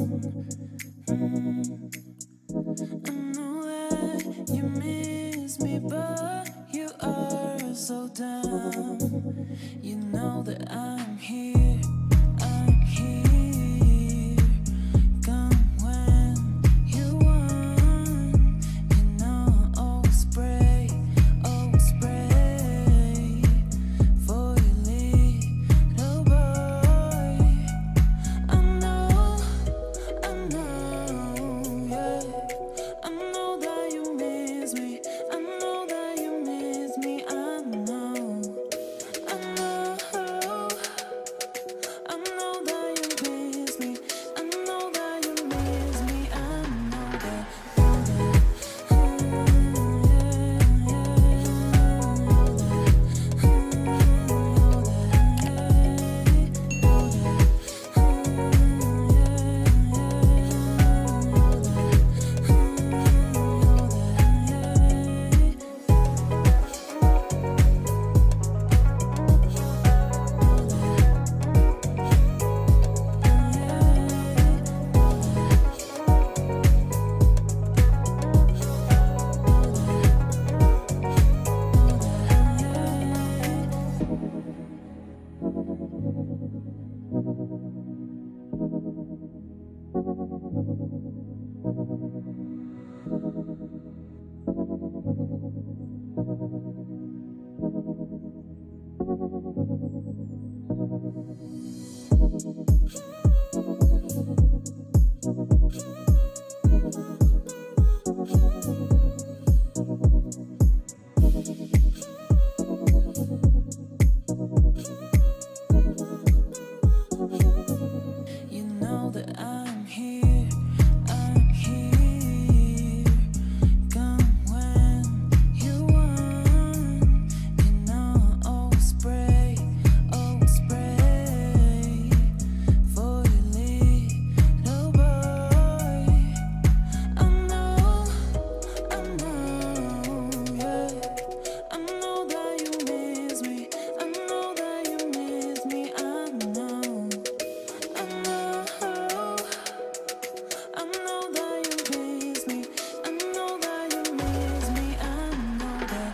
I know that you miss me, but you are so dumb. You know that I'm here, I'm here. Come when you want. You know I always pray for your little boy. I know, yeah. I know that you miss me. I know that you miss me. I know that you miss me. I know that you miss me. I know that. You know that I'm here, I'm here. Come when you want. You know I always pray for your little boy. I know, yeah. I know that you miss me. I know that you miss me. I know that you miss me. I know that you miss me. I know that.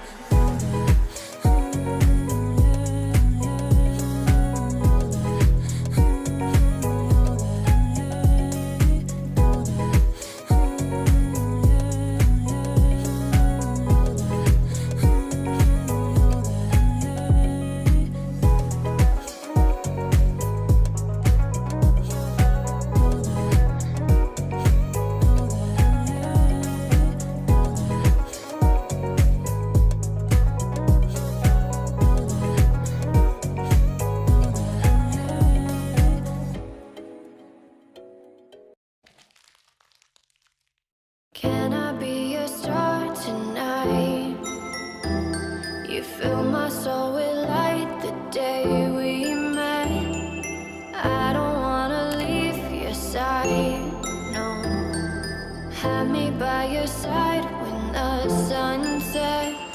Can I be your star tonight? You fill my soul with light the day we met. I don't wanna leave your side, no. Have me by your side when the sun sets.